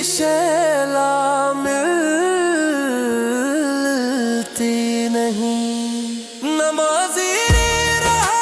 शैला मिलती नहीं, नमाज़ी रहा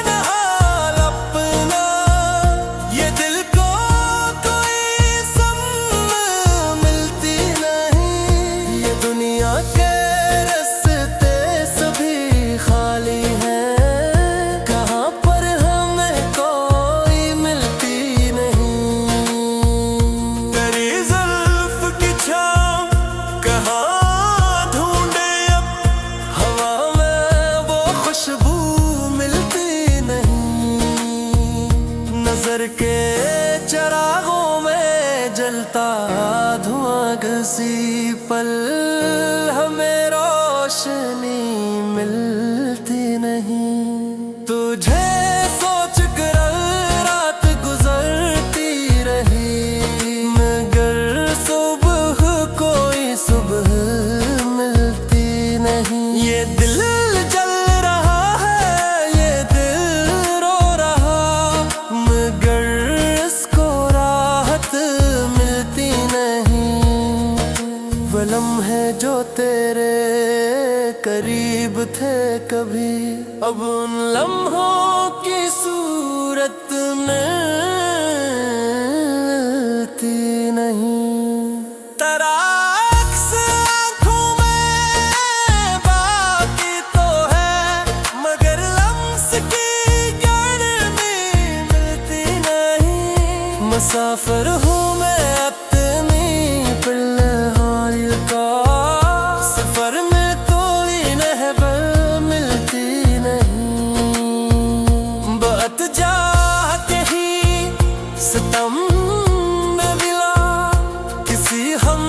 न हाल अपना, ये दिल को कोई संग मिलती नहीं। ये दुनिया के रास्ते सभी खाली हैं, कहाँ पर हमें कोई मिलती नहीं। तेरी जुल्फ की छाँव कहाँ ढूंढे अब, हवा में वो खुशबू मिलती नहीं। नजर के चरागों में जलता धुआं किसी पल, हमें रोशनी मिलती नहीं। तुझे सोच कर रात गुजरती रही, मगर सुबह कोई सुबह मिलती नहीं। ये दिल जल रहा है, ये दिल रो रहा, मगर इसको राहत मिलती नहीं। वो लम्हे जो तेरे करीब थे कभी, अब उन लम्हों की सूरत मिलती नहीं। तेरा अक्स आँखों में बाकी तो है, मगर लम्स की गर्मी मिलती नहीं। मुसाफिर हूँ मैं अपनी फिलहाल का, सफर में कोई रहबर मिलती नहीं। बात जाते ही सितम में मिला, किसी हम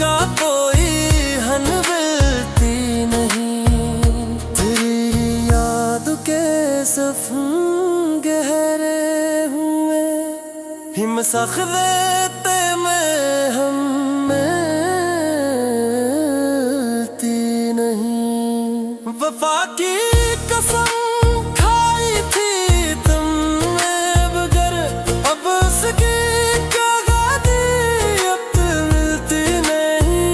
का कोई हन मिलती नहीं। तेरी याद के सफ़र गहरे हुए, हिम सखते में हम मिलती नहीं। वफा की कसम खाई थी तुमने, मगर अब उसकी कागदियत मिलती नहीं।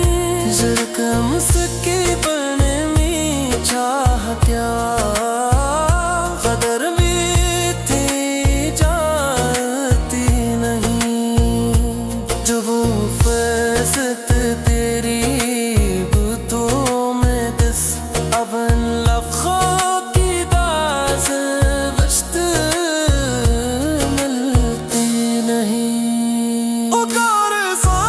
जरा मुझकी बने में चाह क्या, कदर भी थी जानती नहीं। जो वो फैसत तेरी बुतों में दिस, अब इन लफ्ज़ों की दाज़ बश्त मिलती नहीं। उकार सा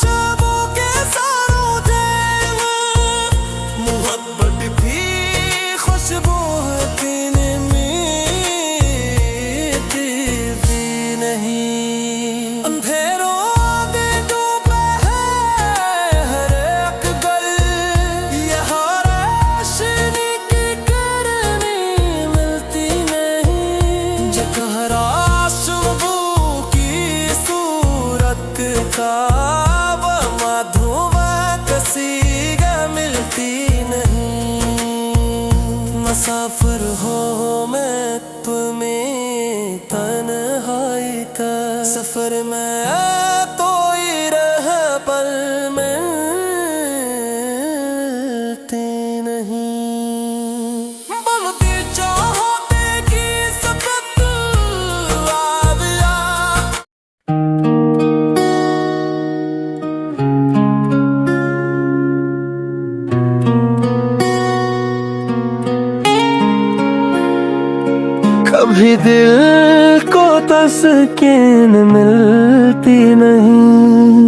शबों के सारों थे, मोहब्बत भी खुशबू पीने मिलती भी नहीं। अंधेरों में डूबे हैं हर एक गल, यहाँ रोशनी की किरणें मिलती नहीं। जकहरा सुबह की सूरत का वो मधुआ कसीगा मिलती नहीं। मुसाफिर हो मैं तुम्हें तन्हाई का, सफर में कोई रहबर मिलती नहीं। बनती चाहते की सबक आविया, कभी दिल को तस्कीन मिलती नहीं।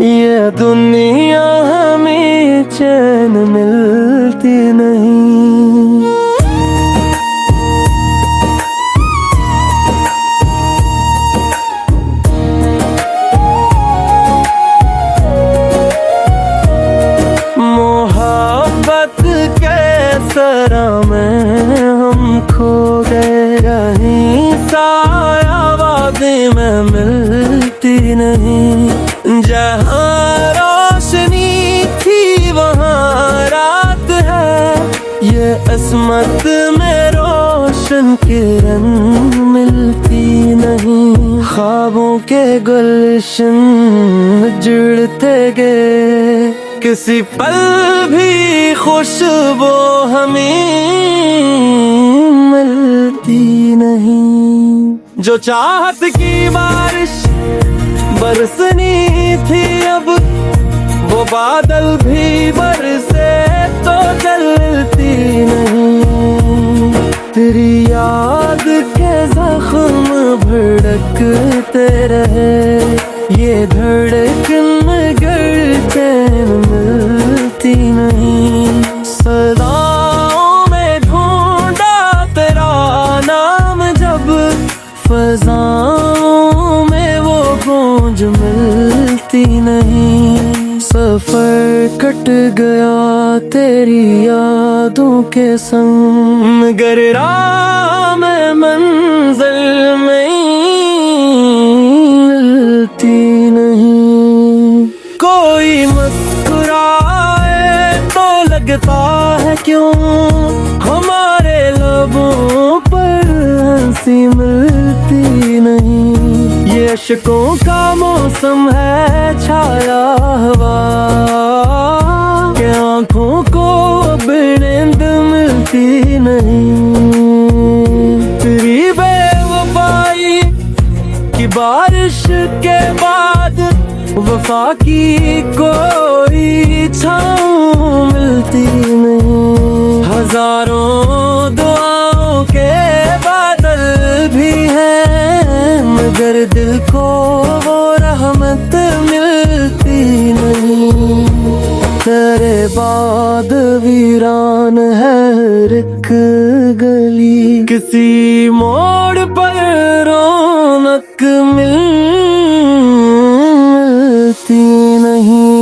ये दुनिया हमें चैन मिलती नहीं। मोहब्बत के सरा में हम खो गए, रहीं सायावादी में मिलती नहीं। जहाँ रोशनी थी वहाँ रात है, ये अस्मत में रोशन किरण मिलती नहीं। ख्वाबों के गुलशन जुड़ते गए, किसी पल भी खुशबू हमें मिलती नहीं। जो चाहत की बारिश बरसनी थी अब वो बादल भी बरसे तो जलती नहीं। तेरी याद के जख्म भड़कते रहे, ये धड़कन गर चैन मिलती नहीं। सदाओं में ढूंढा तेरा नाम जब, फज़ाओं में वो गूंज मिलती नहीं। सफर कट गया तेरी यादों के संग, मगर राह में मंजिल में मिलती नहीं। कोई मुस्कुराए तो लगता है क्यों हमारे लबों पर हंसी मिलती नहीं। ये अशकों का मौसम है छाया हवा के, आंखों को अब नींद मिलती नहीं। तेरी बेवफाई की बारिश के बाद वफा की कोई छाँव मिलती नहीं। हजारों दुआओं के बादल भी हैं, मगर दिल को वो रहमत मिलती नहीं। तेरे बाद वीरान है हर एक गली, किसी मोड़ पर रौनक मिलती नहीं।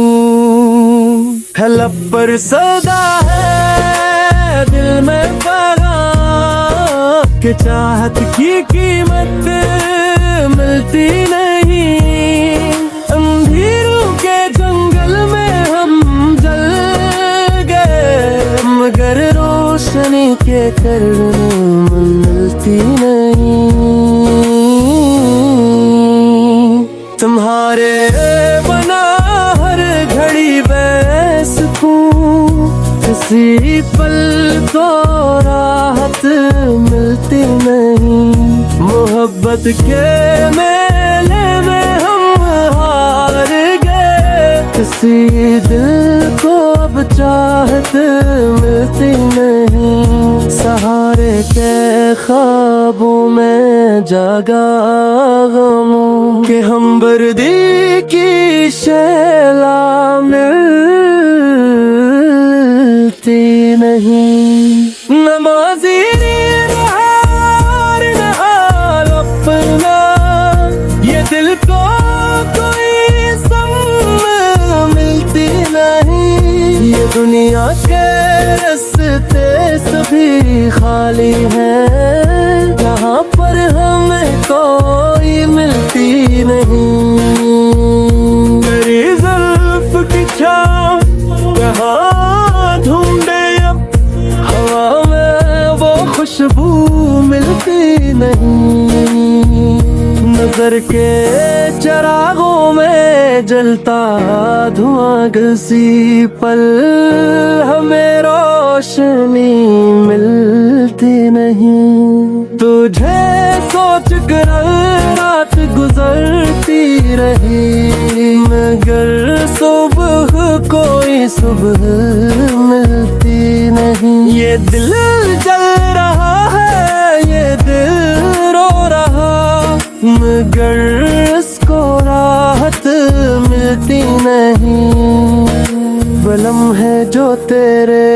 है लब पर सदा है दिल में पैगाम कि चाहत की कीमत मिलती नहीं। अंधेरों के जंगल में हम जल गए, मगर रोशनी के करने मिलती नहीं। तुम्हारे बना हर घड़ी बेसुकून, किसी पल तो राहत मिलती नहीं। मोहब्बत के मेले में हम हार गए, किसी दिल को अब चाहत मिलती नहीं। सहारे के ख्वाबों में जागा गमों के हमदर्दी की शैला मिलती नहीं। नमाज़ी दिल को कोई संग मिलती नहीं। ये दुनिया के रास्ते सभी खाली हैं, जहाँ पर हमें कोई मिलती नहीं। मेरी जुल्फ की छाँव कहाँ ढूंढे अब, हवा में वो खुशबू मिलती नहीं। नजर के चरागों में जलता धुआं किसी पल हमें रोशनी मिलती नहीं। तुझे सोच कर रात गुजरती रही, मगर सुबह कोई सुबह मिलती नहीं। ये दिल जल रहा है, ये दिल रो रहा, मगर इसको राहत मिलती नहीं। बलम है जो तेरे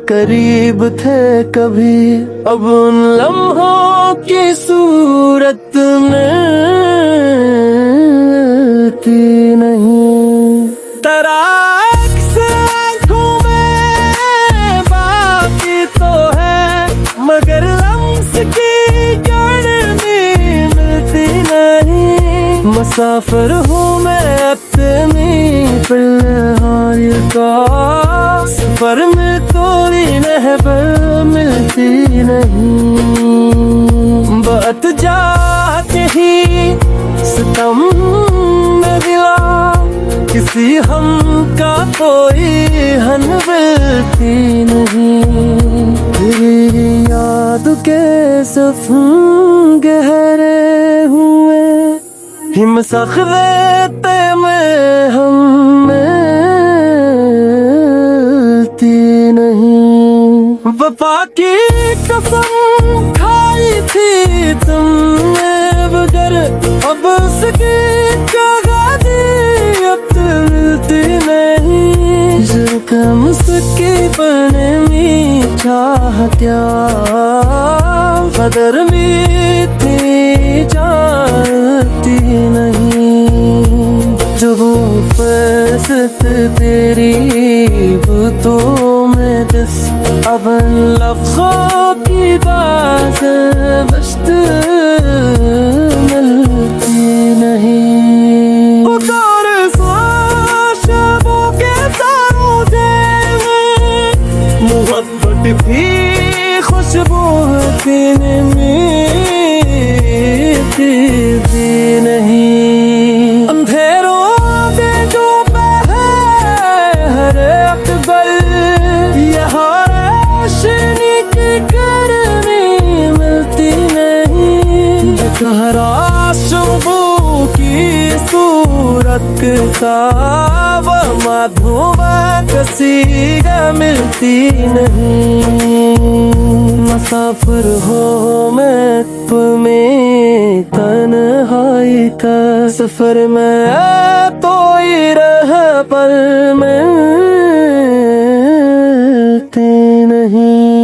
करीब थे कभी, अब उन लम्हों की सूरत मिलती नहीं। तराक्स आँखों में बाकी तो है, मगर लम्स की गर्मी मिलती नहीं। मुसाफिर हूँ मैं अपनी फिलहाल का, सफर में कोई रहबर मिलती नहीं। राहत जाके ही सितम में गिला, किसी हम का कोई हन मिलती नहीं। तेरी याद के सफ़र गहरे हुए, हिम सखते में हम मिलती नहीं। वफा की कसम खाई थी तुमने बगर, अब उसकी मिलती नहीं। जिनका मुस्की बने में चाहत्या, कदर मीठी जानती नहीं। जो वो फसत तेरी बुतों में दस, अब लफ्ज़ों की बात बश्त मिलती नहीं। मोहब्बत भी खुशबू पीने में भी नहीं। अंधेरों में जो बहे हर अकबर, यहाँ रोशनी की करनी मिलती नहीं। कहरा शुबू की सूरत का वो मधुआ कसी का मिलती नहीं। मुसाफिर हो मैं तुम्हें तन्हाई का सफर में, तो ही रह पर मिलते नहीं।